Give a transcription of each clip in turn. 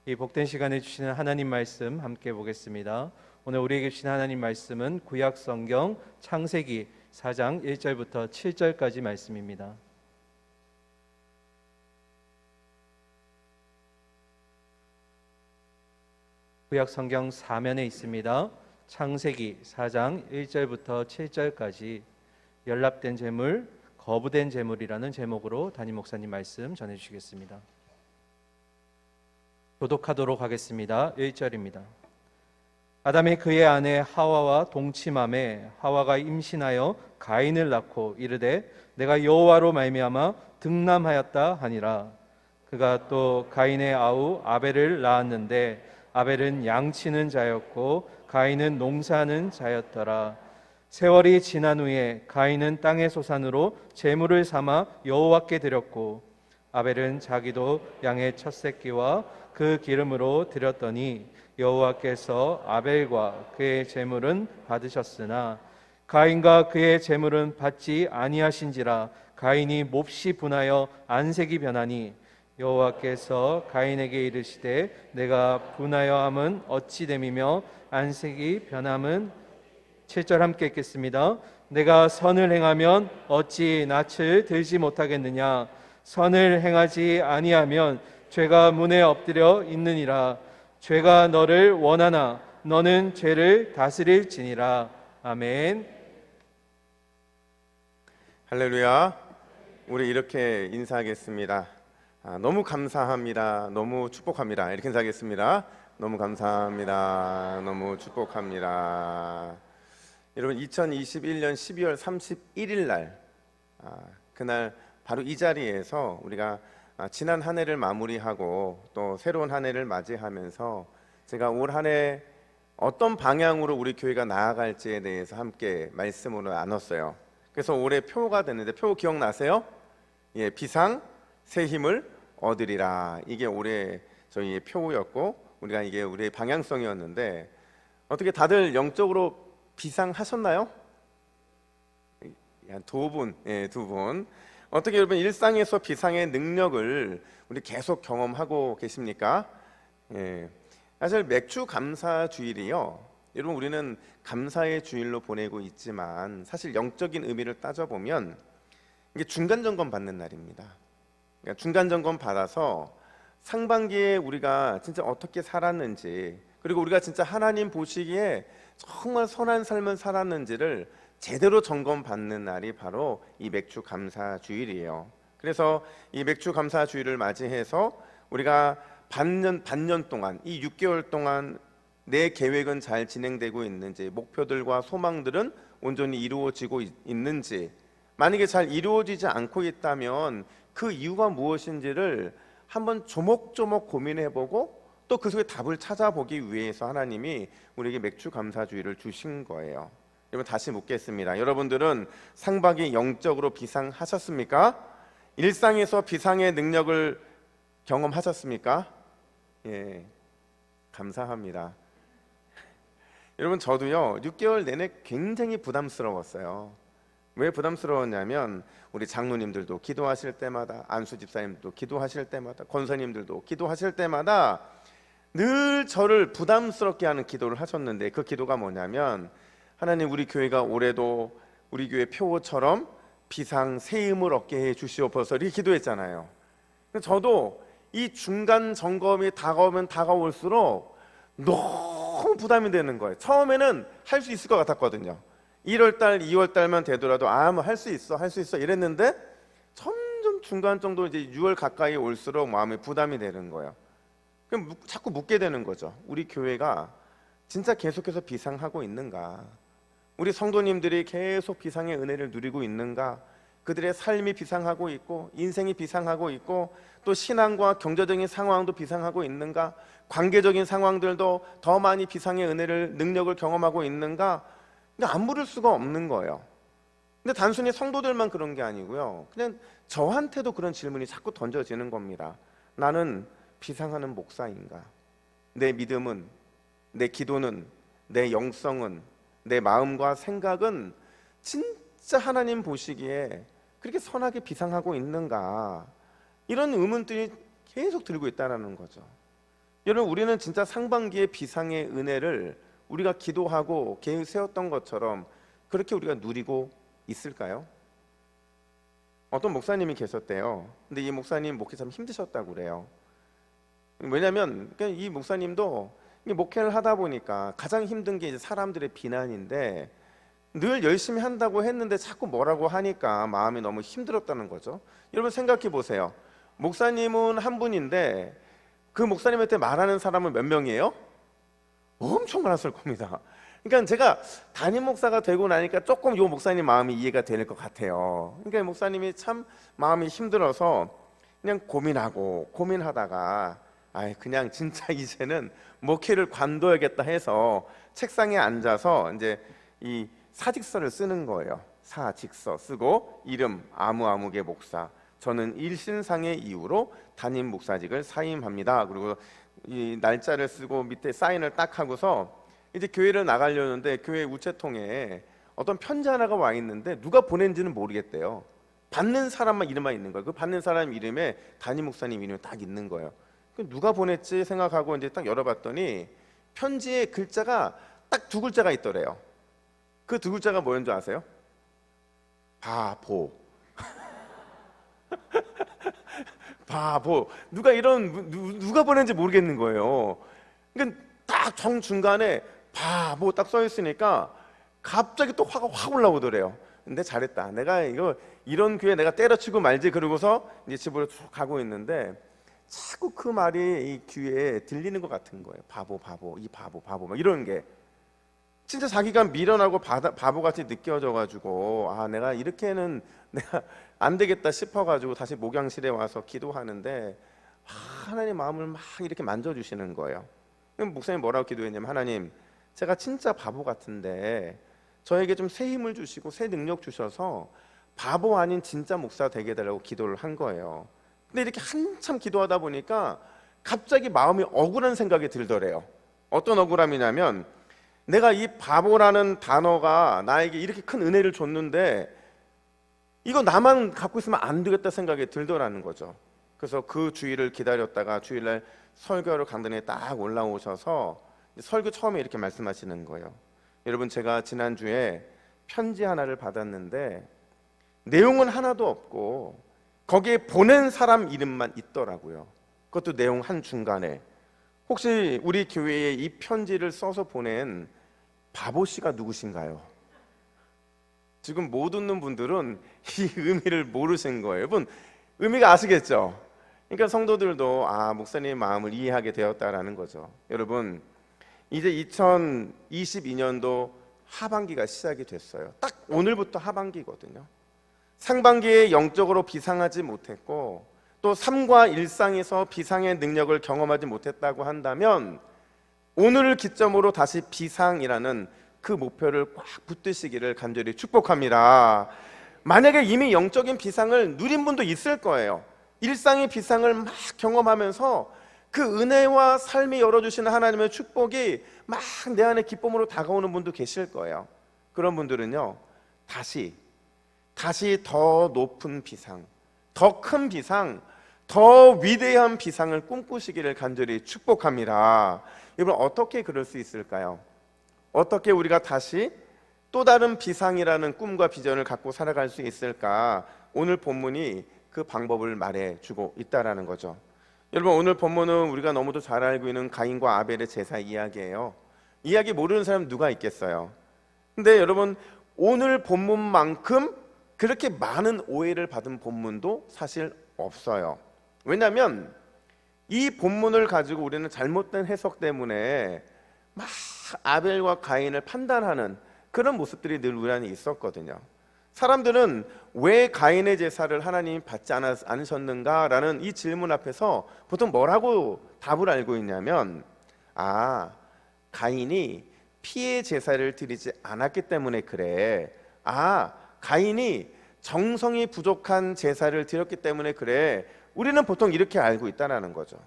이 복된 시간에 주시는 하나님 말씀 함께 보겠습니다. 오늘 우리에게 주신 하나님 말씀은 구약 성경 창세기 4장 1절부터 7절까지 말씀입니다. 구약 성경 4면에 있습니다. 창세기 4장 1절부터 7절까지 연락된 재물, 거부된 재물이라는 제목으로 담임 목사님 말씀 전해주시겠습니다. 교독하도록 하겠습니다. 1절입니다. 아담이 그의 아내 하와와 동침함에 하와가 임신하여 가인을 낳고 이르되 내가 여호와로 말미암아 등남하였다 하니라. 그가 또 가인의 아우 아벨을 낳았는데 아벨은 양치는 자였고 가인은 농사하는 자였더라. 세월이 지난 후에 가인은 땅의 소산으로 제물을 삼아 여호와께 드렸고 아벨은 자기도 양의 첫 새끼와 그 기름으로 드렸더니 여호와께서 아벨과 그의 제물은 받으셨으나 가인과 그의 제물은 받지 아니하신지라. 가인이 몹시 분하여 안색이 변하니 여호와께서 가인에게 이르시되 내가 분하여함은 어찌 됨이며 안색이 변함은 7절 함께 읽겠습니다. 내가 선을 행하면 어찌 낯을 들지 못하겠느냐. 선을 행하지 아니하면 죄가 문에 엎드려 있느니라. 죄가 너를 원하나 너는 죄를 다스릴지니라. 아멘. 할렐루야. 우리 이렇게 인사하겠습니다. 너무 감사합니다. 너무 축복합니다. 이렇게 인사하겠습니다. 너무 감사합니다. 너무 축복합니다. 여러분 2021년 12월 31일 날 그날 바로 이 자리에서 우리가 지난 한 해를 마무리하고 또 새로운 한 해를 맞이하면서 제가 올 한 해 어떤 방향으로 우리 교회가 나아갈지에 대해서 함께 말씀으로 나눴어요. 그래서 올해 표가 됐는데 표 기억나세요? 예, 비상 새 힘을 얻으리라. 이게 올해 저희의 표였고 우리가 이게 우리의 방향성이었는데 어떻게 다들 영적으로 비상하셨나요? 한 두 분, 두 분. 어떻게 여러분 일상에서 비상의 능력을 우리 계속 경험하고 계십니까? 사실 맥주 감사 주일이요. 여러분 우리는 감사의 주일로 보내고 있지만 사실 영적인 의미를 따져보면 이게 중간 점검 받는 날입니다. 그러니까 중간 점검 받아서 상반기에 우리가 진짜 어떻게 살았는지 그리고 우리가 진짜 하나님 보시기에 정말 선한 삶을 살았는지를 제대로 점검받는 날이 바로 이 맥주 감사 주일이에요. 그래서 이 맥주 감사 주일을 맞이해서 우리가 반년 동안 이 6개월 동안 내 계획은 잘 진행되고 있는지, 목표들과 소망들은 온전히 이루어지고 있는지, 만약에 잘 이루어지지 않고 있다면 그 이유가 무엇인지를 한번 조목조목 고민해보고 또 그 속에 답을 찾아보기 위해서 하나님이 우리에게 맥주 감사 주일을 주신 거예요. 여러분 다시 묻겠습니다. 여러분들은 상반기 영적으로 비상하셨습니까? 일상에서 비상의 능력을 경험하셨습니까? 예, 감사합니다. 여러분 저도요 6개월 내내 굉장히 부담스러웠어요. 왜 부담스러웠냐면 우리 장로님들도 기도하실 때마다, 안수 집사님도 기도하실 때마다, 권사님들도 기도하실 때마다 늘 저를 부담스럽게 하는 기도를 하셨는데 그 기도가 뭐냐면 하나님 우리 교회가 올해도 우리 교회 표처럼 비상 새 힘을 얻게 해 주시옵소서 이렇게 기도했잖아요. 저도 이 중간 점검이 다가오면 다가올수록 너무 부담이 되는 거예요. 처음에는 할 수 있을 것 같았거든요. 1월달, 2월달만 되더라도 뭐 할 수 있어 이랬는데 점점 중간 정도 이제 6월 가까이 올수록 마음이 부담이 되는 거예요. 그럼 자꾸 묻게 되는 거죠. 우리 교회가 진짜 계속해서 비상하고 있는가? 우리 성도님들이 계속 비상의 은혜를 누리고 있는가? 그들의 삶이 비상하고 있고 인생이 비상하고 있고 또 신앙과 경제적인 상황도 비상하고 있는가? 관계적인 상황들도 더 많이 비상의 은혜를 능력을 경험하고 있는가? 근데 안 물을 수가 없는 거예요. 근데 단순히 성도들만 그런 게 아니고요. 그냥 저한테도 그런 질문이 자꾸 던져지는 겁니다. 나는 비상하는 목사인가? 내 믿음은, 내 기도는, 내 영성은, 내 마음과 생각은 진짜 하나님 보시기에 그렇게 선하게 비상하고 있는가? 이런 의문들이 계속 들고 있다는 거죠. 여러분, 우리는 진짜 상반기의 비상의 은혜를 우리가 기도하고 계획 세웠던 것처럼 그렇게 우리가 누리고 있을까요? 어떤 목사님이 계셨대요. 근데 이 목사님 목회 참 힘드셨다고 그래요. 왜냐하면 이 목사님도 목회를 하다 보니까 가장 힘든 게 이제 사람들의 비난인데, 늘 열심히 한다고 했는데 자꾸 뭐라고 하니까 마음이 너무 힘들었다는 거죠. 여러분 생각해 보세요. 목사님은 한 분인데 그 목사님한테 말하는 사람은 몇 명이에요? 엄청 많았을 겁니다. 그러니까 제가 담임 목사가 되고 나니까 조금 이 목사님 마음이 이해가 될 것 같아요. 그러니까 목사님이 참 마음이 힘들어서 그냥 고민하다가 그냥 진짜 이제는 목회를 관둬야겠다 해서 책상에 앉아서 이제 이 사직서를 쓰는 거예요. 사직서 쓰고 이름 아무개 목사, 저는 일신상의 이유로 담임 목사직을 사임합니다. 그리고 이 날짜를 쓰고 밑에 사인을 딱 하고서 이제 교회를 나가려는데 교회 우체통에 어떤 편지 하나가 와 있는데 누가 보낸지는 모르겠대요. 받는 사람만 이름만 있는 거예요. 그 받는 사람 이름에 담임 목사님 이름이 딱 있는 거예요. 누가 보냈지 생각하고 이제 딱 열어봤더니 편지에 글자가 딱 두 글자가 있더래요. 그 두 글자가 뭐였는 줄 아세요? 바보. 바보. 누가 보낸지 모르겠는 거예요. 그러니까 딱 정중간에 바보 딱 써 있으니까 갑자기 또 화가 확 올라오더래요. 근데 잘했다. 내가 이런 교회 내가 때려치고 말지. 그러고서 이제 집으로 쭉 가고 있는데 자꾸 그 말이 이 귀에 들리는 것 같은 거예요. 바보, 이 바보 막 이런 게 진짜 자기가 미련하고 바보같이 느껴져가지고 내가 이렇게는 내가 안 되겠다 싶어가지고 다시 목양실에 와서 기도하는데 하나님 마음을 막 이렇게 만져주시는 거예요. 목사님 뭐라고 기도했냐면, 하나님, 제가 진짜 바보 같은데 저에게 좀 새 힘을 주시고 새 능력 주셔서 바보 아닌 진짜 목사 되게 해달라고 기도를 한 거예요. 근데 이렇게 한참 기도하다 보니까 갑자기 마음이 억울한 생각이 들더래요. 어떤 억울함이냐면, 내가 이 바보라는 단어가 나에게 이렇게 큰 은혜를 줬는데 이거 나만 갖고 있으면 안 되겠다 생각이 들더라는 거죠. 그래서 그 주일을 기다렸다가 주일날 설교하러 강단에 딱 올라오셔서 설교 처음에 이렇게 말씀하시는 거예요. 여러분, 제가 지난주에 편지 하나를 받았는데 내용은 하나도 없고 거기에 보낸 사람 이름만 있더라고요. 그것도 내용 한중간에. 혹시 우리 교회에 이 편지를 써서 보낸 바보 씨가 누구신가요? 지금 못 웃는 분들은 이 의미를 모르신 거예요. 여러분, 의미가 아시겠죠? 그러니까 성도들도 목사님의 마음을 이해하게 되었다라는 거죠. 여러분, 이제 2022년도 하반기가 시작이 됐어요. 딱 오늘부터 하반기거든요. 상반기에 영적으로 비상하지 못했고 또 삶과 일상에서 비상의 능력을 경험하지 못했다고 한다면 오늘을 기점으로 다시 비상이라는 그 목표를 꽉 붙드시기를 간절히 축복합니다. 만약에 이미 영적인 비상을 누린 분도 있을 거예요. 일상의 비상을 막 경험하면서 그 은혜와 삶이 열어주시는 하나님의 축복이 막 내 안에 기쁨으로 다가오는 분도 계실 거예요. 그런 분들은요, 다시 더 높은 비상, 더 큰 비상, 더 위대한 비상을 꿈꾸시기를 간절히 축복합니다. 여러분, 어떻게 그럴 수 있을까요? 어떻게 우리가 다시 또 다른 비상이라는 꿈과 비전을 갖고 살아갈 수 있을까? 오늘 본문이 그 방법을 말해주고 있다라는 거죠. 여러분, 오늘 본문은 우리가 너무도 잘 알고 있는 가인과 아벨의 제사 이야기예요. 이야기 모르는 사람 누가 있겠어요? 근데 여러분, 오늘 본문만큼 그렇게 많은 오해를 받은 본문도 사실 없어요. 왜냐하면 이 본문을 가지고 우리는 잘못된 해석 때문에 막 아벨과 가인을 판단하는 그런 모습들이 늘 우리 안에 있었거든요. 사람들은 왜 가인의 제사를 하나님이 받지 않으셨는가라는 이 질문 앞에서 보통 뭐라고 답을 알고 있냐면, 가인이 피의 제사를 드리지 않았기 때문에 그래. 가인이 정성이 부족한 제사를 드렸기 때문에 그래. 우리는 보통 이렇게 알고 있다는 거죠.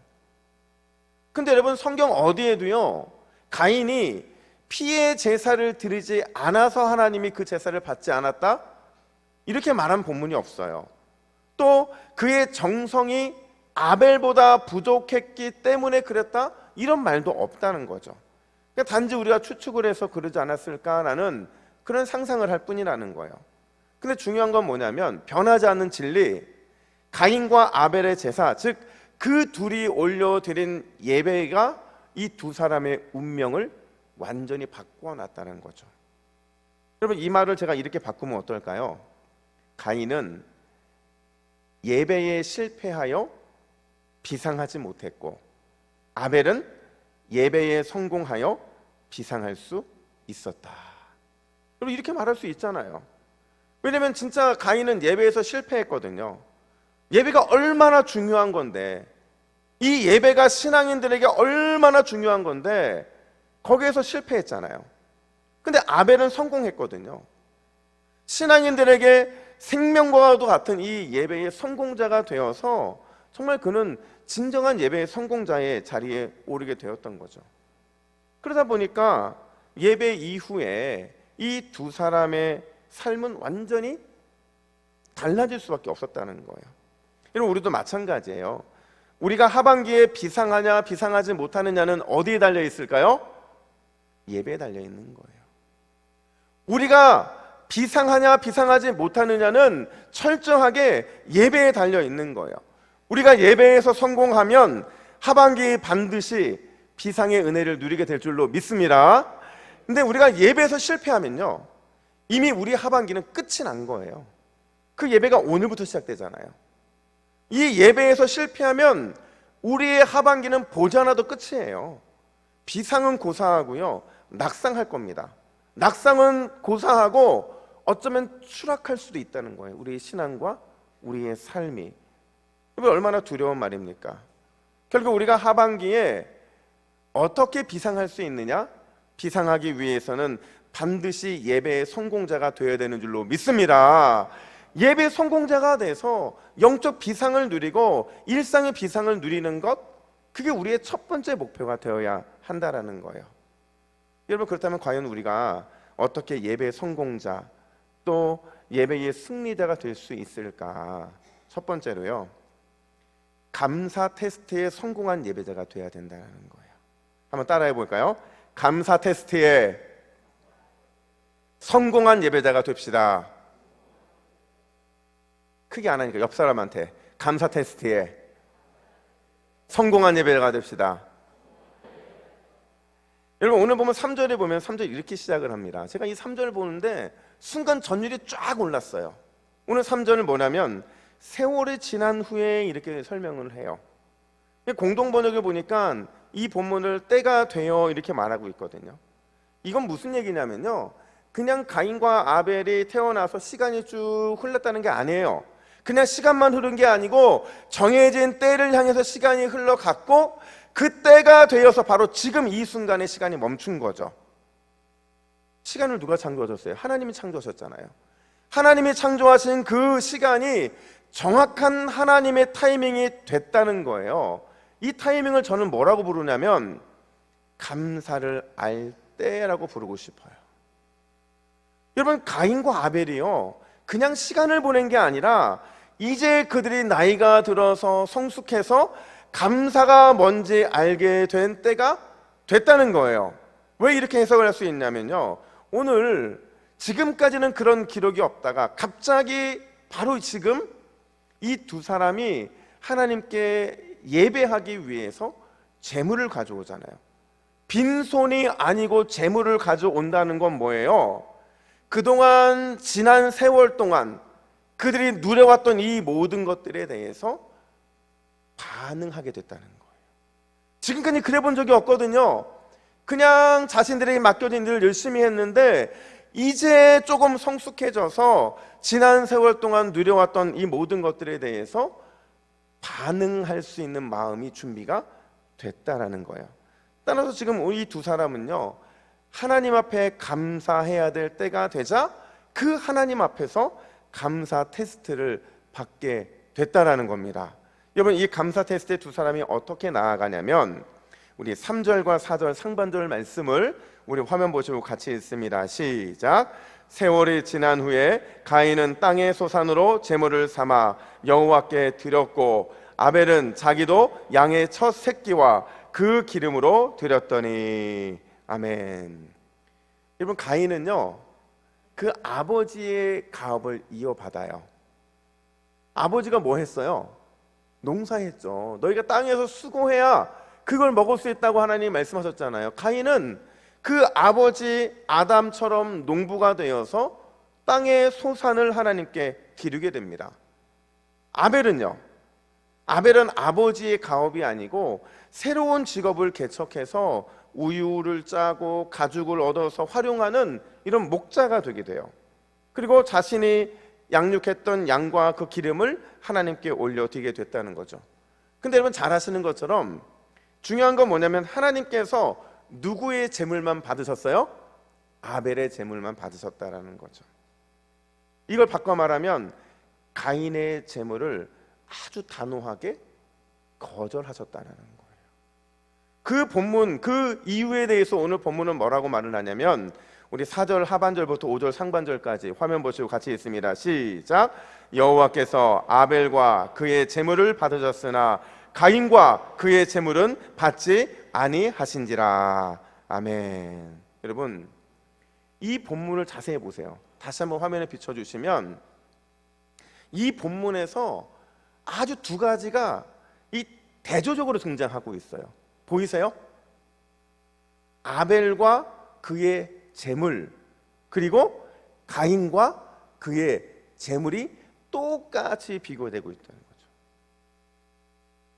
근데 여러분, 성경 어디에도요, 가인이 피의 제사를 드리지 않아서 하나님이 그 제사를 받지 않았다? 이렇게 말한 본문이 없어요. 또 그의 정성이 아벨보다 부족했기 때문에 그랬다? 이런 말도 없다는 거죠. 그러니까 단지 우리가 추측을 해서 그러지 않았을까라는 그런 상상을 할 뿐이라는 거예요. 근데 중요한 건 뭐냐면 변하지 않는 진리, 가인과 아벨의 제사, 즉 그 둘이 올려드린 예배가 이 두 사람의 운명을 완전히 바꿔놨다는 거죠. 여러분, 이 말을 제가 이렇게 바꾸면 어떨까요? 가인은 예배에 실패하여 비상하지 못했고, 아벨은 예배에 성공하여 비상할 수 있었다. 여러분, 이렇게 말할 수 있잖아요. 왜냐면 진짜 가인은 예배에서 실패했거든요. 예배가 얼마나 중요한 건데, 이 예배가 신앙인들에게 얼마나 중요한 건데 거기에서 실패했잖아요. 근데 아벨은 성공했거든요. 신앙인들에게 생명과도 같은 이 예배의 성공자가 되어서 정말 그는 진정한 예배의 성공자의 자리에 오르게 되었던 거죠. 그러다 보니까 예배 이후에 이 두 사람의 삶은 완전히 달라질 수밖에 없었다는 거예요. 여러분, 우리도 마찬가지예요. 우리가 하반기에 비상하냐 비상하지 못하느냐는 어디에 달려 있을까요? 예배에 달려 있는 거예요. 우리가 비상하냐 비상하지 못하느냐는 철저하게 예배에 달려 있는 거예요. 우리가 예배에서 성공하면 하반기에 반드시 비상의 은혜를 누리게 될 줄로 믿습니다. 근데 우리가 예배에서 실패하면요, 이미 우리 하반기는 끝이 난 거예요. 그 예배가 오늘부터 시작되잖아요. 이 예배에서 실패하면 우리의 하반기는 보지 않아도 끝이에요. 비상은 고사하고요, 낙상할 겁니다. 낙상은 고사하고 어쩌면 추락할 수도 있다는 거예요. 우리의 신앙과 우리의 삶이. 얼마나 두려운 말입니까? 결국 우리가 하반기에 어떻게 비상할 수 있느냐? 비상하기 위해서는 반드시 예배의 성공자가 되어야 되는 줄로 믿습니다. 예배 성공자가 돼서 영적 비상을 누리고 일상의 비상을 누리는 것, 그게 우리의 첫 번째 목표가 되어야 한다라는 거예요. 여러분, 그렇다면 과연 우리가 어떻게 예배의 성공자 또 예배의 승리자가 될 수 있을까? 첫 번째로요, 감사 테스트에 성공한 예배자가 되어야 된다는 거예요. 한번 따라해 볼까요? 감사 테스트에 성공한 예배자가 됩시다. 크게 안 하니까 옆 사람한테 감사 테스트에 성공한 예배자가 됩시다. 여러분, 오늘 보면 3절에 보면 3절 이렇게 시작을 합니다. 제가 이 3절을 보는데 순간 전율이 쫙 올랐어요. 오늘 3절은 뭐냐면 세월이 지난 후에 이렇게 설명을 해요. 공동 번역에 보니까 이 본문을 때가 되어 이렇게 말하고 있거든요. 이건 무슨 얘기냐면요, 그냥 가인과 아벨이 태어나서 시간이 쭉 흘렀다는 게 아니에요. 그냥 시간만 흐른 게 아니고 정해진 때를 향해서 시간이 흘러갔고 그 때가 되어서 바로 지금 이 순간에 시간이 멈춘 거죠. 시간을 누가 창조하셨어요? 하나님이 창조하셨잖아요. 하나님이 창조하신 그 시간이 정확한 하나님의 타이밍이 됐다는 거예요. 이 타이밍을 저는 뭐라고 부르냐면 감사를 알 때라고 부르고 싶어요. 여러분, 가인과 아벨이요, 그냥 시간을 보낸 게 아니라 이제 그들이 나이가 들어서 성숙해서 감사가 뭔지 알게 된 때가 됐다는 거예요. 왜 이렇게 해석을 할 수 있냐면요, 오늘 지금까지는 그런 기록이 없다가 갑자기 바로 지금 이 두 사람이 하나님께 예배하기 위해서 제물을 가져오잖아요. 빈손이 아니고 제물을 가져온다는 건 뭐예요? 그동안 지난 세월 동안 그들이 누려왔던 이 모든 것들에 대해서 반응하게 됐다는 거예요. 지금까지 그래 본 적이 없거든요. 그냥 자신들에게 맡겨진 일을 열심히 했는데 이제 조금 성숙해져서 지난 세월 동안 누려왔던 이 모든 것들에 대해서 반응할 수 있는 마음이 준비가 됐다라는 거예요. 따라서 지금 이 두 사람은요, 하나님 앞에 감사해야 될 때가 되자 그 하나님 앞에서 감사 테스트를 받게 됐다라는 겁니다. 여러분, 이 감사 테스트에 두 사람이 어떻게 나아가냐면 우리 3절과 4절 상반절 말씀을 우리 화면 보시고 같이 읽습니다. 시작. 세월이 지난 후에 가인은 땅의 소산으로 제물을 삼아 여호와께 드렸고 아벨은 자기도 양의 첫 새끼와 그 기름으로 드렸더니. 아멘. 여러분, 가인은요 그 아버지의 가업을 이어받아요. 아버지가 뭐 했어요? 농사했죠. 너희가 땅에서 수고해야 그걸 먹을 수 있다고 하나님이 말씀하셨잖아요. 가인은 그 아버지 아담처럼 농부가 되어서 땅의 소산을 하나님께 기르게 됩니다. 아벨은요, 아벨은 아버지의 가업이 아니고 새로운 직업을 개척해서 우유를 짜고 가죽을 얻어서 활용하는 이런 목자가 되게 돼요. 그리고 자신이 양육했던 양과 그 기름을 하나님께 올려드리게 됐다는 거죠. 근데 여러분 잘 아시는 것처럼 중요한 건 뭐냐면 하나님께서 누구의 제물만 받으셨어요? 아벨의 제물만 받으셨다라는 거죠. 이걸 바꿔 말하면 가인의 제물을 아주 단호하게 거절하셨다는 거예요. 그 본문, 그 이유에 대해서 오늘 본문은 뭐라고 말을 하냐면 우리 4절 하반절부터 5절 상반절까지 화면 보시고 같이 읽습니다. 시작. 여호와께서 아벨과 그의 제물을 받으셨으나 가인과 그의 제물은 받지 아니하신지라. 아멘. 여러분, 이 본문을 자세히 보세요. 다시 한번 화면에 비춰주시면 이 본문에서 아주 두 가지가 이 대조적으로 등장하고 있어요. 보이세요? 아벨과 그의 제물, 그리고 가인과 그의 제물이 똑같이 비교되고 있다는 거죠.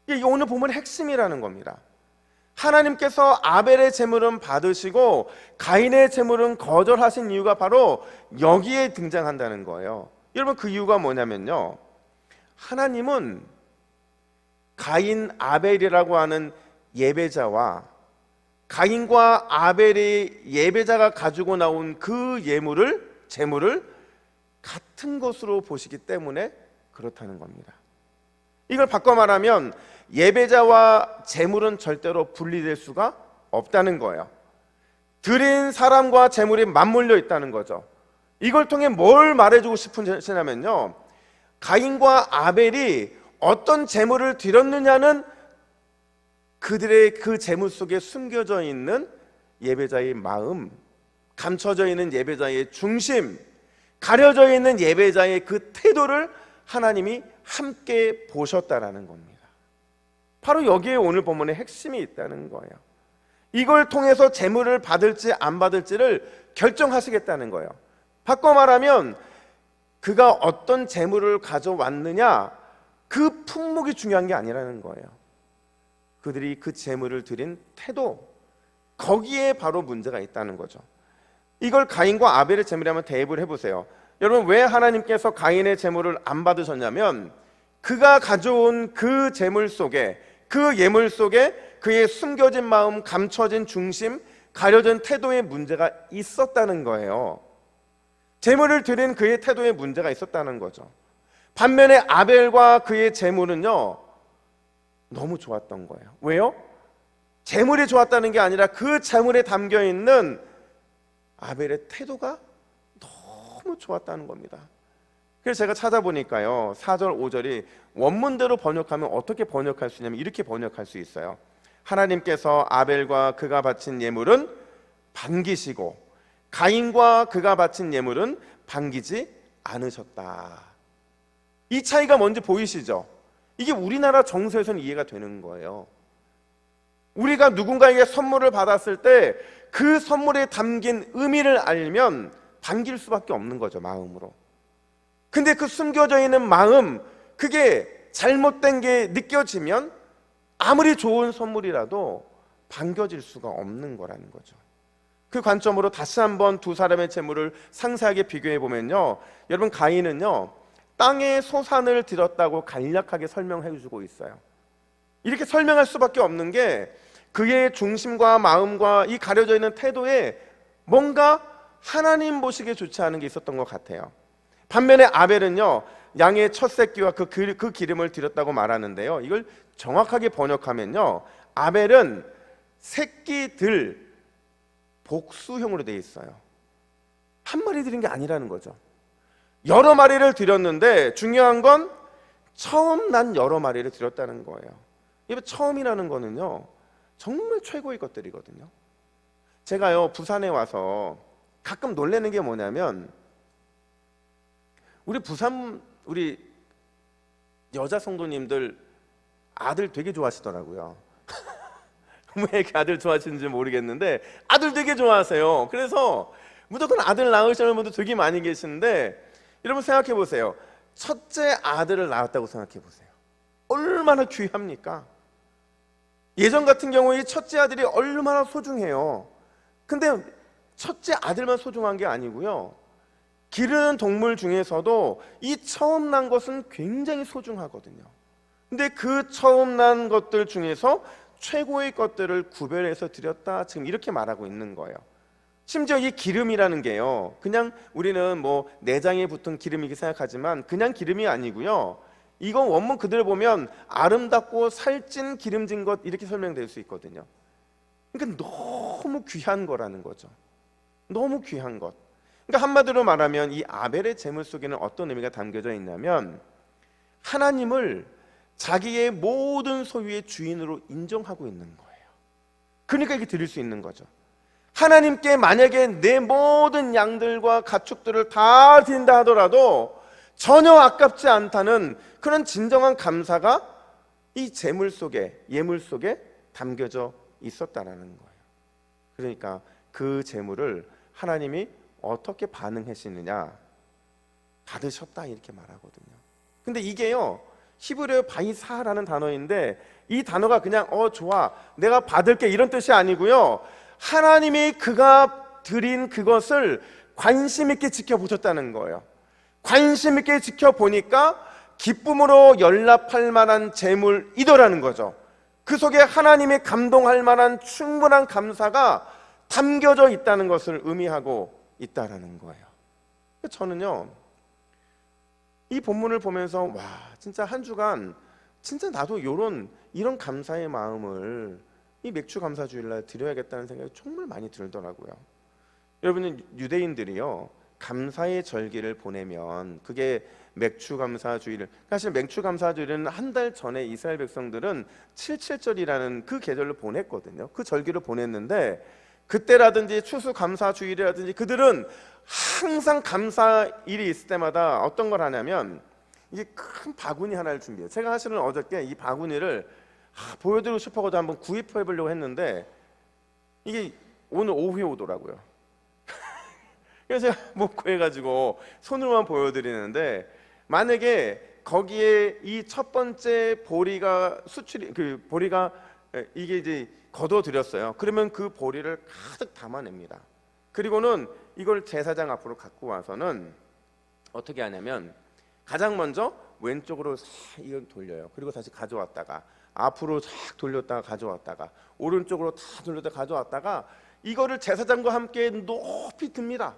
이게 오늘 본문의 핵심이라는 겁니다. 하나님께서 아벨의 제물은 받으시고 가인의 제물은 거절하신 이유가 바로 여기에 등장한다는 거예요. 여러분, 그 이유가 뭐냐면요, 하나님은 가인 아벨이라고 하는 예배자와 가인과 아벨의 예배자가 가지고 나온 그 제물을 같은 것으로 보시기 때문에 그렇다는 겁니다. 이걸 바꿔 말하면 예배자와 제물은 절대로 분리될 수가 없다는 거예요. 드린 사람과 제물이 맞물려 있다는 거죠. 이걸 통해 뭘 말해주고 싶으시냐면요, 가인과 아벨이 어떤 제물을 드렸느냐는 그들의 그 제물 속에 숨겨져 있는 예배자의 마음, 감춰져 있는 예배자의 중심, 가려져 있는 예배자의 그 태도를 하나님이 함께 보셨다라는 겁니다. 바로 여기에 오늘 본문의 핵심이 있다는 거예요. 이걸 통해서 제물을 받을지 안 받을지를 결정하시겠다는 거예요. 바꿔 말하면 그가 어떤 제물을 가져왔느냐, 그 품목이 중요한 게 아니라는 거예요. 그들이 그 제물을 드린 태도, 거기에 바로 문제가 있다는 거죠. 이걸 가인과 아벨의 제물이라면 대입을 해보세요. 여러분, 왜 하나님께서 가인의 제물을 안 받으셨냐면 그가 가져온 그 제물 속에, 그 예물 속에 그의 숨겨진 마음, 감춰진 중심, 가려진 태도에 문제가 있었다는 거예요. 제물을 드린 그의 태도에 문제가 있었다는 거죠. 반면에 아벨과 그의 제물은요, 너무 좋았던 거예요. 왜요? 제물이 좋았다는 게 아니라 그 제물에 담겨 있는 아벨의 태도가 너무 좋았다는 겁니다. 그래서 제가 찾아보니까요, 4절 5절이 원문대로 번역하면 어떻게 번역할 수 있냐면 이렇게 번역할 수 있어요. 하나님께서 아벨과 그가 바친 예물은 반기시고 가인과 그가 바친 예물은 반기지 않으셨다. 이 차이가 뭔지 보이시죠? 이게 우리나라 정서에서는 이해가 되는 거예요. 우리가 누군가에게 선물을 받았을 때 그 선물에 담긴 의미를 알면 반길 수밖에 없는 거죠, 마음으로. 근데 그 숨겨져 있는 마음, 그게 잘못된 게 느껴지면 아무리 좋은 선물이라도 반겨질 수가 없는 거라는 거죠. 그 관점으로 다시 한번 두 사람의 제물을 상세하게 비교해 보면요, 여러분, 가인은요 땅의 소산을 드렸다고 간략하게 설명해 주고 있어요. 이렇게 설명할 수밖에 없는 게 그의 중심과 마음과 이 가려져 있는 태도에 뭔가 하나님 보시기에 좋지 않은 게 있었던 것 같아요. 반면에 아벨은요, 양의 첫 새끼와 그 기름을 드렸다고 말하는데요, 이걸 정확하게 번역하면요, 아벨은 새끼들 복수형으로 되어 있어요. 한 마리 드린 게 아니라는 거죠. 여러 마리를 드렸는데 중요한 건 처음 난 여러 마리를 드렸다는 거예요. 처음이라는 거는요, 정말 최고의 것들이거든요. 제가요 부산에 와서 가끔 놀라는 게 뭐냐면 우리 여자 성도님들 아들 되게 좋아하시더라고요. 왜 이렇게 아들 좋아하시는지 모르겠는데 아들 되게 좋아하세요. 그래서 무조건 아들 낳으시는 분들 되게 많이 계시는데 여러분 생각해 보세요. 첫째 아들을 낳았다고 생각해 보세요. 얼마나 귀합니까? 예전 같은 경우에 이 첫째 아들이 얼마나 소중해요. 근데 첫째 아들만 소중한 게 아니고요, 기르는 동물 중에서도 이 처음 난 것은 굉장히 소중하거든요. 근데 그 처음 난 것들 중에서 최고의 것들을 구별해서 드렸다, 지금 이렇게 말하고 있는 거예요. 심지어 이 기름이라는 게요, 그냥 우리는 뭐 내장에 붙은 기름이기 생각하지만 그냥 기름이 아니고요, 이건 원문 그대로 보면 아름답고 살찐 기름진 것, 이렇게 설명될 수 있거든요. 그러니까 너무 귀한 거라는 거죠. 너무 귀한 것. 그러니까 한마디로 말하면 이 아벨의 제물 속에는 어떤 의미가 담겨져 있냐면 하나님을 자기의 모든 소유의 주인으로 인정하고 있는 거예요. 그러니까 이게 드릴 수 있는 거죠. 하나님께 만약에 내 모든 양들과 가축들을 다 드린다 하더라도 전혀 아깝지 않다는 그런 진정한 감사가 이 제물 속에, 예물 속에 담겨져 있었다라는 거예요. 그러니까 그 제물을 하나님이 어떻게 반응하시느냐, 받으셨다 이렇게 말하거든요. 근데 이게요 히브리어 바이사라는 단어인데 이 단어가 그냥 좋아 내가 받을게 이런 뜻이 아니고요, 하나님이 그가 드린 그것을 관심 있게 지켜보셨다는 거예요. 관심 있게 지켜보니까 기쁨으로 연락할 만한 제물이더라는 거죠. 그 속에 하나님이 감동할 만한 충분한 감사가 담겨져 있다는 것을 의미하고 있다라는 거예요. 저는요 이 본문을 보면서 와, 진짜 한 주간 진짜 나도 이런 감사의 마음을 이 맥주 감사 주일날 드려야겠다는 생각이 정말 많이 들더라고요. 여러분은 유대인들이요 감사의 절기를 보내면 그게 맥주 감사 주일, 사실 맥주 감사 주일은 한 달 전에 이스라엘 백성들은 77절이라는 그 계절을 보냈거든요. 그 절기를 보냈는데 그때라든지 추수 감사 주일이라든지 그들은 항상 감사일이 있을 때마다 어떤 걸 하냐면 이게 큰 바구니 하나를 준비해요. 제가 사실은 어저께 이 바구니를 보여드리고 싶어가지고 한번 구입해 보려고 했는데 이게 오늘 오후에 오더라고요. 그래서 제가 못 구해가지고 손으로만 보여드리는데, 만약에 거기에 이 첫 번째 보리가 이게 이제 거둬들였어요. 그러면 그 보리를 가득 담아냅니다. 그리고는 이걸 제사장 앞으로 갖고 와서는 어떻게 하냐면 가장 먼저 왼쪽으로 이걸 돌려요. 그리고 다시 가져왔다가 앞으로 쫙 돌렸다가 가져왔다가 오른쪽으로 다 돌렸다가 가져왔다가 이거를 제사장과 함께 높이 듭니다.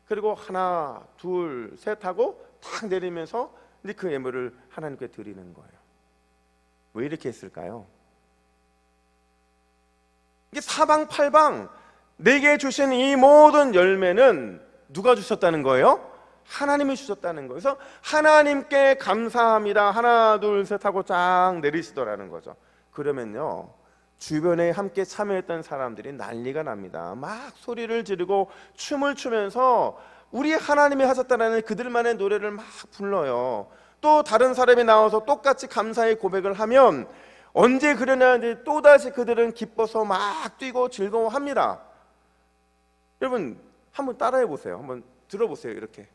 그리고 하나, 둘, 셋 하고 탁 내리면서 이제 그 예물을 하나님께 드리는 거예요. 왜 이렇게 했을까요? 이게 사방팔방 내게 주신 이 모든 열매는 누가 주셨다는 거예요? 하나님이 주셨다는 거예요. 그래서 하나님께 감사합니다. 하나, 둘, 셋 하고 쫙 내리시더라는 거죠. 그러면요 주변에 함께 참여했던 사람들이 난리가 납니다. 막 소리를 지르고 춤을 추면서 우리 하나님이 하셨다는 그들만의 노래를 막 불러요. 또 다른 사람이 나와서 똑같이 감사의 고백을 하면 언제 그러냐, 또다시 그들은 기뻐서 막 뛰고 즐거워합니다. 여러분 한번 따라해 보세요. 한번 들어보세요. 이렇게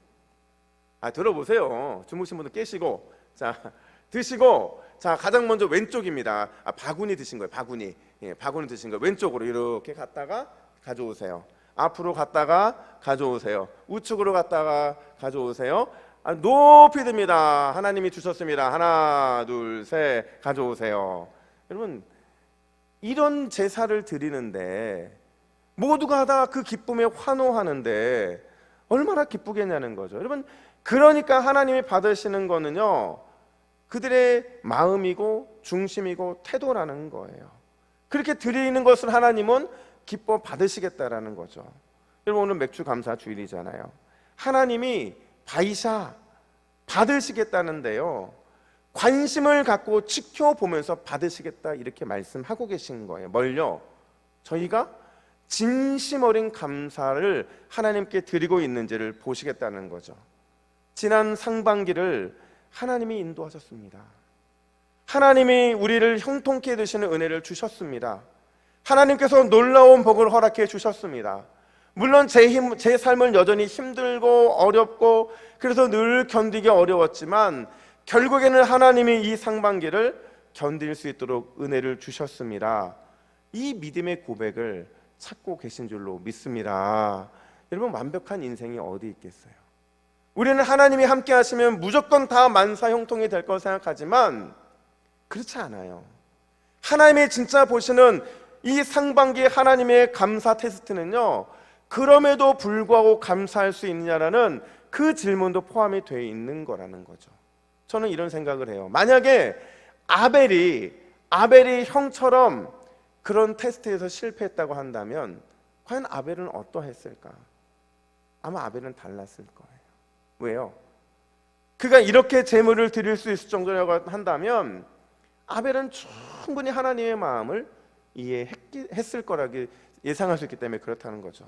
들어보세요. 주무신 분들 깨시고, 자 드시고, 자 가장 먼저 왼쪽입니다. 바구니 드신 거예요. 바구니. 바구니 드신 거 왼쪽으로 이렇게 갔다가 가져오세요. 앞으로 갔다가 가져오세요. 우측으로 갔다가 가져오세요. 높이 듭니다. 하나님이 주셨습니다. 하나, 둘, 셋 가져오세요. 여러분 이런 제사를 드리는데 모두가 다 그 기쁨에 환호하는데 얼마나 기쁘겠냐는 거죠. 여러분 그러니까 하나님이 받으시는 거는요 그들의 마음이고 중심이고 태도라는 거예요. 그렇게 드리는 것을 하나님은 기뻐 받으시겠다라는 거죠. 여러분 오늘 맥주 감사 주일이잖아요. 하나님이 바이샤 받으시겠다는데요 관심을 갖고 지켜보면서 받으시겠다 이렇게 말씀하고 계신 거예요. 뭘요? 저희가 진심 어린 감사를 하나님께 드리고 있는지를 보시겠다는 거죠. 지난 상반기를 하나님이 인도하셨습니다. 하나님이 우리를 형통케 되시는 은혜를 주셨습니다. 하나님께서 놀라운 복을 허락해 주셨습니다. 물론 제 삶은 여전히 힘들고 어렵고 그래서 늘 견디기 어려웠지만 결국에는 하나님이 이 상반기를 견딜 수 있도록 은혜를 주셨습니다. 이 믿음의 고백을 찾고 계신 줄로 믿습니다. 여러분, 완벽한 인생이 어디 있겠어요? 우리는 하나님이 함께 하시면 무조건 다 만사 형통이 될 걸 생각하지만 그렇지 않아요. 하나님이 진짜 보시는 이 상반기의 하나님의 감사 테스트는요, 그럼에도 불구하고 감사할 수 있느냐라는 그 질문도 포함이 되어 있는 거라는 거죠. 저는 이런 생각을 해요. 만약에 아벨이 형처럼 그런 테스트에서 실패했다고 한다면 과연 아벨은 어떠했을까? 아마 아벨은 달랐을 거예요. 왜요? 그가 이렇게 제물을 드릴 수 있을 정도라고 한다면 아벨은 충분히 하나님의 마음을 이해했을 거라고 예상할 수 있기 때문에 그렇다는 거죠.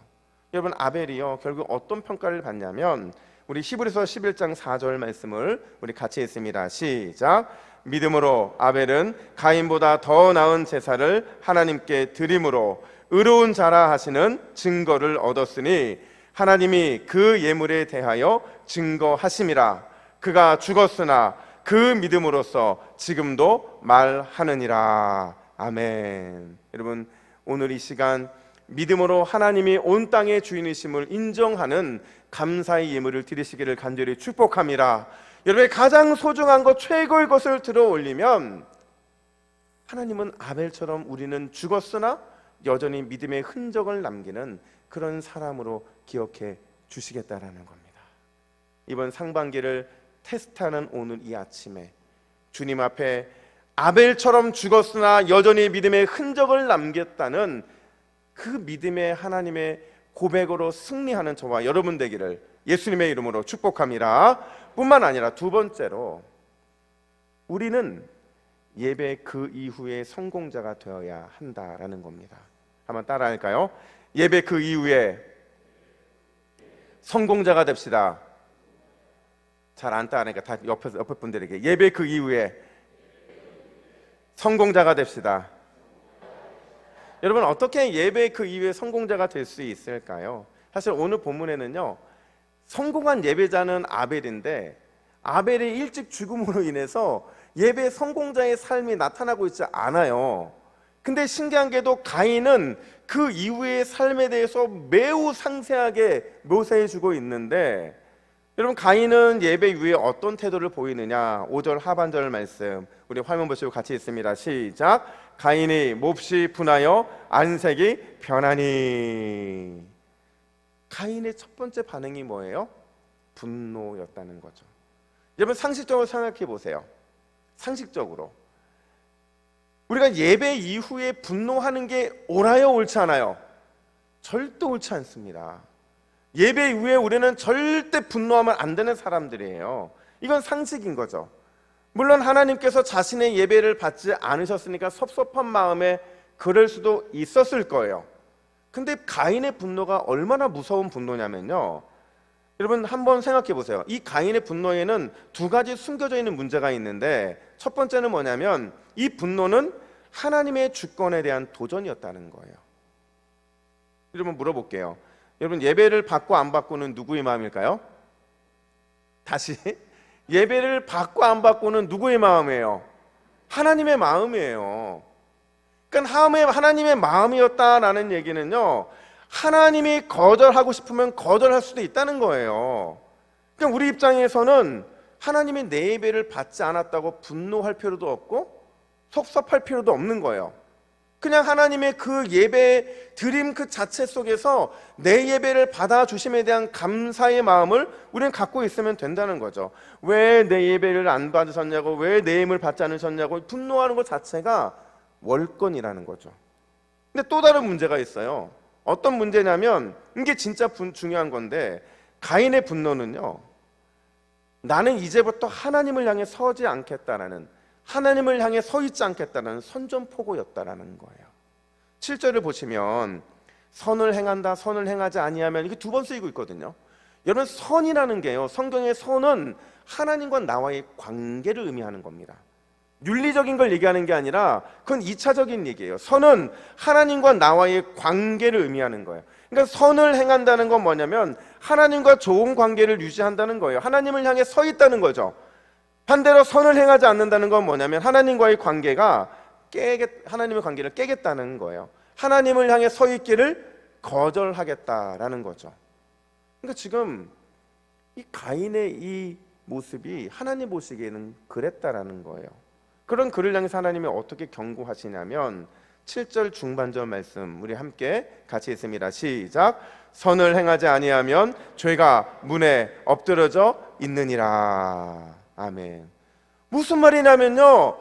여러분, 아벨이요 결국 어떤 평가를 받냐면 우리 히브리서 11장 4절 말씀을 우리 같이 읽습니다. 시작. 믿음으로 아벨은 가인보다 더 나은 제사를 하나님께 드림으로 의로운 자라 하시는 증거를 얻었으니 하나님이 그 예물에 대하여 증거하심이라. 그가 죽었으나 그 믿음으로써 지금도 말하느니라. 아멘. 여러분, 오늘 이 시간 믿음으로 하나님이 온 땅의 주인이심을 인정하는 감사의 예물을 드리시기를 간절히 축복합니다. 여러분의 가장 소중한 것, 최고의 것을 들어 올리면 하나님은 아벨처럼 우리는 죽었으나 여전히 믿음의 흔적을 남기는 그런 사람으로 기억해 주시겠다라는 겁니다. 이번 상반기를 테스트하는 오늘 이 아침에 주님 앞에 아벨처럼 죽었으나 여전히 믿음의 흔적을 남겼다는 그 믿음의 하나님의 고백으로 승리하는 저와 여러분 되기를 예수님의 이름으로 축복합니다. 뿐만 아니라 두 번째로 우리는 예배 그 이후에 성공자가 되어야 한다라는 겁니다. 한번 따라할까요? 예배 그 이후에 성공자가 됩시다. 잘 안 따라하니까 다 옆에 분들에게 예배 그 이후에 성공자가 됩시다. 여러분, 어떻게 예배 그 이후에 성공자가 될 수 있을까요? 사실 오늘 본문에는요, 성공한 예배자는 아벨인데 아벨이 일찍 죽음으로 인해서 예배 성공자의 삶이 나타나고 있지 않아요. 근데 신기한 게도 가인은 그 이후의 삶에 대해서 매우 상세하게 묘사해 주고 있는데, 여러분, 가인은 예배 이후에 어떤 태도를 보이느냐? 5절 하반절 말씀 우리 화면 보시고 같이 읽습니다. 시작. 가인이 몹시 분하여 안색이 변하니. 가인의 첫 번째 반응이 뭐예요? 분노였다는 거죠. 여러분, 상식적으로 생각해 보세요. 상식적으로 우리가 예배 이후에 분노하는 게 옳아요, 옳지 않아요? 절대 옳지 않습니다. 예배 이후에 우리는 절대 분노하면 안 되는 사람들이에요. 이건 상식인 거죠. 물론 하나님께서 자신의 예배를 받지 않으셨으니까 섭섭한 마음에 그럴 수도 있었을 거예요. 근데 가인의 분노가 얼마나 무서운 분노냐면요, 여러분 한번 생각해 보세요. 이 가인의 분노에는 두 가지 숨겨져 있는 문제가 있는데, 첫 번째는 뭐냐면 이 분노는 하나님의 주권에 대한 도전이었다는 거예요. 여러분, 물어볼게요. 여러분, 예배를 받고 안 받고는 누구의 마음일까요? 다시, 예배를 받고 안 받고는 누구의 마음이에요? 하나님의 마음이에요. 그러니까 하나님의 마음이었다라는 얘기는요, 하나님이 거절하고 싶으면 거절할 수도 있다는 거예요. 그러니까 우리 입장에서는 하나님이 내 예배를 받지 않았다고 분노할 필요도 없고 섭섭할 필요도 없는 거예요. 그냥 하나님의 그 예배 드림 그 자체 속에서 내 예배를 받아주심에 대한 감사의 마음을 우리는 갖고 있으면 된다는 거죠. 왜 내 예배를 안 받으셨냐고, 왜 내 예물 받지 않으셨냐고 분노하는 것 자체가 월권이라는 거죠. 근데 또 다른 문제가 있어요. 어떤 문제냐면, 이게 진짜 중요한 건데, 가인의 분노는요, 나는 이제부터 하나님을 향해 서지 않겠다라는, 하나님을 향해 서 있지 않겠다는 선전포고였다라는 거예요. 7절을 보시면 선을 행한다, 선을 행하지 아니하면, 이게 두 번 쓰이고 있거든요. 여러분, 선이라는 게요, 성경의 선은 하나님과 나와의 관계를 의미하는 겁니다. 윤리적인 걸 얘기하는 게 아니라 그건 2차적인 얘기예요. 선은 하나님과 나와의 관계를 의미하는 거예요. 그러니까 선을 행한다는 건 뭐냐면 하나님과 좋은 관계를 유지한다는 거예요. 하나님을 향해 서 있다는 거죠. 반대로 선을 행하지 않는다는 건 뭐냐면 하나님과의 관계가 하나님의 관계를 깨겠다는 거예요. 하나님을 향해 서 있기를 거절하겠다라는 거죠. 그러니까 지금 이 가인의 이 모습이 하나님 보시기에는 그랬다라는 거예요. 그런 그를 향해서 하나님이 어떻게 경고하시냐면 7절 중반절 말씀 우리 함께 같이 읽습니다. 시작. 선을 행하지 아니하면 죄가 문에 엎드러져 있느니라. 아멘. 무슨 말이냐면요,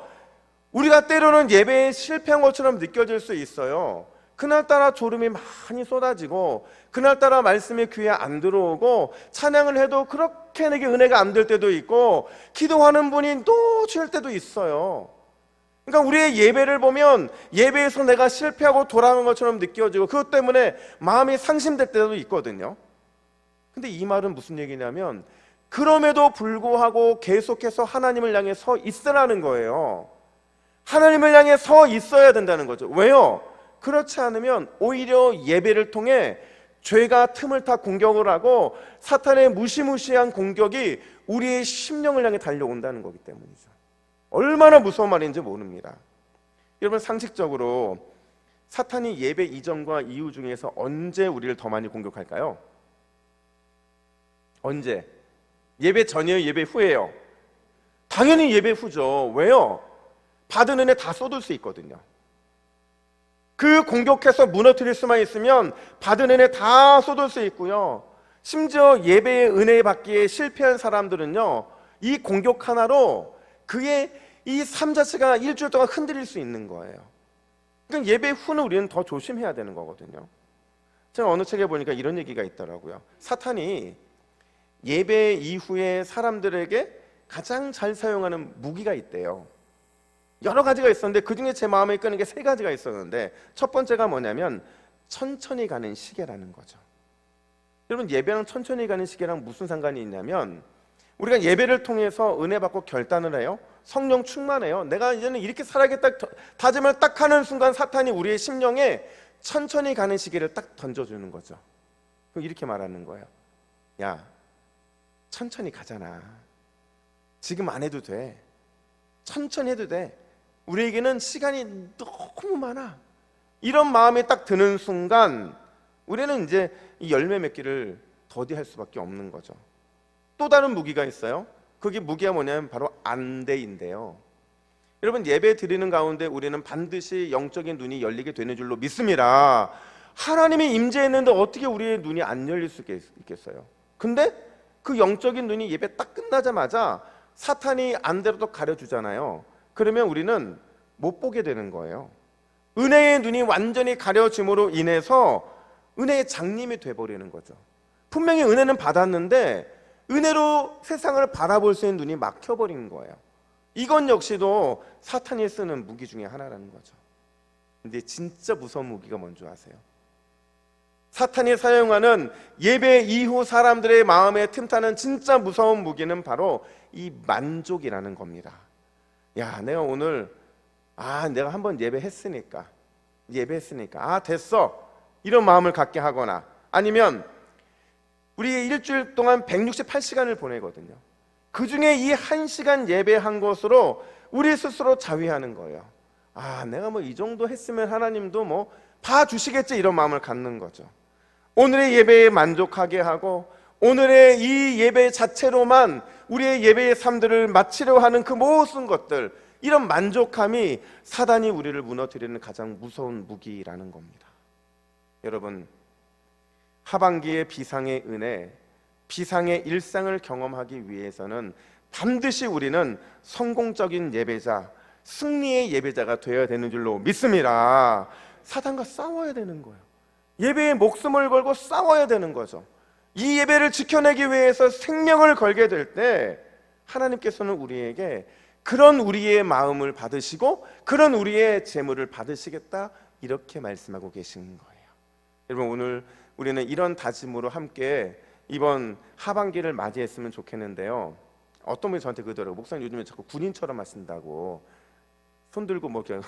우리가 때로는 예배에 실패한 것처럼 느껴질 수 있어요. 그날따라 졸음이 많이 쏟아지고 그날따라 말씀이 귀에 안 들어오고 찬양을 해도 그렇게 내게 은혜가 안 될 때도 있고 기도하는 분이 또 쉴 때도 있어요. 그러니까 우리의 예배를 보면 예배에서 내가 실패하고 돌아간 것처럼 느껴지고 그것 때문에 마음이 상심될 때도 있거든요. 근데 이 말은 무슨 얘기냐면 그럼에도 불구하고 계속해서 하나님을 향해 서 있으라는 거예요. 하나님을 향해 서 있어야 된다는 거죠. 왜요? 그렇지 않으면 오히려 예배를 통해 죄가 틈을 타 공격을 하고 사탄의 무시무시한 공격이 우리의 심령을 향해 달려온다는 거기 때문이죠. 얼마나 무서운 말인지 모릅니다. 여러분, 상식적으로 사탄이 예배 이전과 이후 중에서 언제 우리를 더 많이 공격할까요? 언제? 예배 전이에요? 예배 후예요? 당연히 예배 후죠. 왜요? 받은 은혜 다 쏟을 수 있거든요. 그 공격해서 무너뜨릴 수만 있으면 받은 은혜 다 쏟을 수 있고요. 심지어 예배의 은혜 받기에 실패한 사람들은요, 이 공격 하나로 그의 이 삶 자체가 일주일 동안 흔들릴 수 있는 거예요. 그러니까 예배 후는 우리는 더 조심해야 되는 거거든요. 제가 어느 책에 보니까 이런 얘기가 있더라고요. 사탄이 예배 이후에 사람들에게 가장 잘 사용하는 무기가 있대요. 여러 가지가 있었는데 그 중에 제 마음에 끄는 게 3가지가 있었는데 첫 번째가 뭐냐면 천천히 가는 시계라는 거죠. 여러분, 예배랑 천천히 가는 시계랑 무슨 상관이 있냐면 우리가 예배를 통해서 은혜 받고 결단을 해요. 성령 충만해요. 내가 이제는 이렇게 살아야겠다 다짐을 딱 하는 순간 사탄이 우리의 심령에 천천히 가는 시계를 딱 던져주는 거죠. 이렇게 말하는 거예요. 야, 천천히 가잖아. 지금 안 해도 돼. 천천히 해도 돼. 우리에게는 시간이 너무 많아. 이런 마음이 딱 드는 순간 우리는 이제 이 열매 맺기를 더디할 수밖에 없는 거죠. 또 다른 무기가 있어요. 그게 무기가 뭐냐면 바로 안대인데요. 여러분, 예배 드리는 가운데 우리는 반드시 영적인 눈이 열리게 되는 줄로 믿습니다. 하나님이 임재했는데 어떻게 우리의 눈이 안 열릴 수 있겠어요? 근데 그 영적인 눈이 예배 딱 끝나자마자 사탄이 안대로 또 가려주잖아요. 그러면 우리는 못 보게 되는 거예요. 은혜의 눈이 완전히 가려짐으로 인해서 은혜의 장님이 돼버리는 거죠. 분명히 은혜는 받았는데 은혜로 세상을 바라볼 수 있는 눈이 막혀버린 거예요. 이건 역시도 사탄이 쓰는 무기 중에 하나라는 거죠. 근데 진짜 무서운 무기가 뭔지 아세요? 사탄이 사용하는 예배 이후 사람들의 마음에 틈타는 진짜 무서운 무기는 바로 이 만족이라는 겁니다. 야, 내가 오늘 내가 한번 예배했으니까 됐어, 이런 마음을 갖게 하거나, 아니면 우리 일주일 동안 168시간을 보내거든요. 그 중에 이 1시간 예배한 것으로 우리 스스로 자위하는 거예요. 내가 뭐 이 정도 했으면 하나님도 뭐 봐주시겠지, 이런 마음을 갖는 거죠. 오늘의 예배에 만족하게 하고 오늘의 이 예배 자체로만 우리의 예배의 삶들을 마치려 하는 그 모든 것들, 이런 만족함이 사단이 우리를 무너뜨리는 가장 무서운 무기라는 겁니다. 여러분, 하반기의 비상의 은혜, 비상의 일상을 경험하기 위해서는 반드시 우리는 성공적인 예배자, 승리의 예배자가 되어야 되는 줄로 믿습니다. 사단과 싸워야 되는 거예요. 예배에 목숨을 걸고 싸워야 되는 거죠. 이 예배를 지켜내기 위해서 생명을 걸게 될 때 하나님께서는 우리에게 그런 우리의 마음을 받으시고 그런 우리의 재물을 받으시겠다, 이렇게 말씀하고 계신 거예요. 여러분, 오늘 우리는 이런 다짐으로 함께 이번 하반기를 맞이했으면 좋겠는데요. 어떤 분이 저한테 그러더라고요. 목사님 요즘에 자꾸 군인처럼 하신다고, 손 들고 뭐 이렇게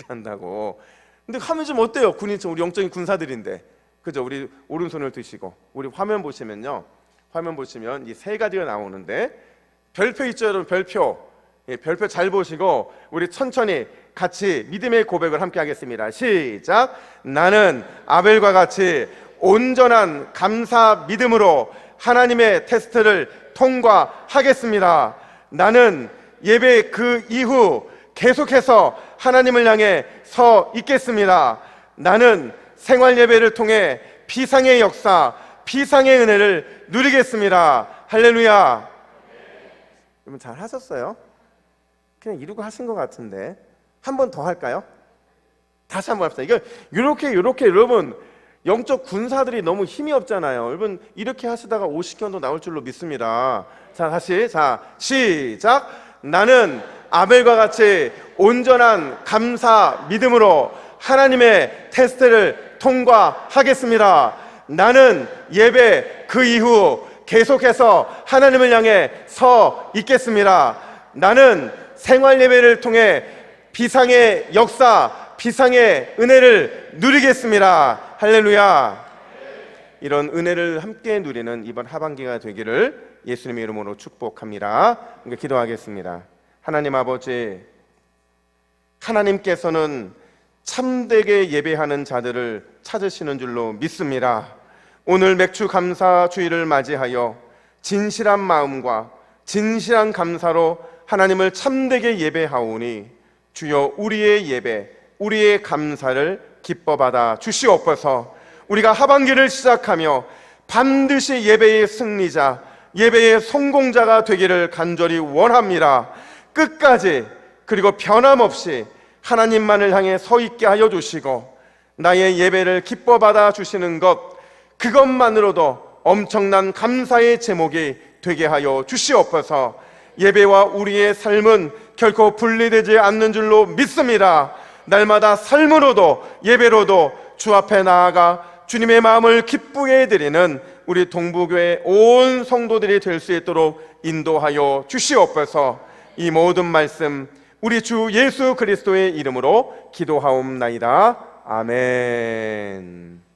한다고. 근데 하면 좀 어때요? 군인처럼, 우리 영적인 군사들인데, 그죠? 우리 오른손을 드시고, 우리 화면 보시면요, 화면 보시면 이 세 가지가 나오는데, 별표 있죠 여러분? 별표. 예, 별표 잘 보시고 우리 천천히 같이 믿음의 고백을 함께 하겠습니다. 시작. 나는 아벨과 같이 온전한 감사 믿음으로 하나님의 테스트를 통과하겠습니다. 나는 예배 그 이후 계속해서 하나님을 향해 서 있겠습니다. 나는 생활 예배를 통해 비상의 역사, 비상의 은혜를 누리겠습니다. 할렐루야. 여러분 잘 하셨어요? 그냥 이루고 하신 것 같은데 한 번 더 할까요? 다시 한번 합시다. 이거 이렇게 여러분, 영적 군사들이 너무 힘이 없잖아요. 여러분 이렇게 하시다가 50견도 나올 줄로 믿습니다. 자, 다시, 자, 시작. 나는 아벨과 같이 온전한 감사 믿음으로 하나님의 테스트를 통과하겠습니다. 나는 예배 그 이후 계속해서 하나님을 향해 서 있겠습니다. 나는 생활 예배를 통해 비상의 역사, 비상의 은혜를 누리겠습니다. 할렐루야. 이런 은혜를 함께 누리는 이번 하반기가 되기를 예수님의 이름으로 축복합니다. 기도하겠습니다. 하나님 아버지, 하나님께서는 참되게 예배하는 자들을 찾으시는 줄로 믿습니다. 오늘 맥주 감사 주일을 맞이하여 진실한 마음과 진실한 감사로 하나님을 참되게 예배하오니 주여 우리의 예배, 우리의 감사를 기뻐 받아 주시옵소서. 우리가 하반기를 시작하며 반드시 예배의 승리자, 예배의 성공자가 되기를 간절히 원합니다. 끝까지 그리고 변함없이 하나님만을 향해 서 있게 하여 주시고 나의 예배를 기뻐 받아 주시는 것, 그것만으로도 엄청난 감사의 제목이 되게 하여 주시옵소서. 예배와 우리의 삶은 결코 분리되지 않는 줄로 믿습니다. 날마다 삶으로도 예배로도 주 앞에 나아가 주님의 마음을 기쁘게 해드리는 우리 동부교회 온 성도들이 될 수 있도록 인도하여 주시옵소서. 이 모든 말씀 우리 주 예수 그리스도의 이름으로 기도하옵나이다. 아멘.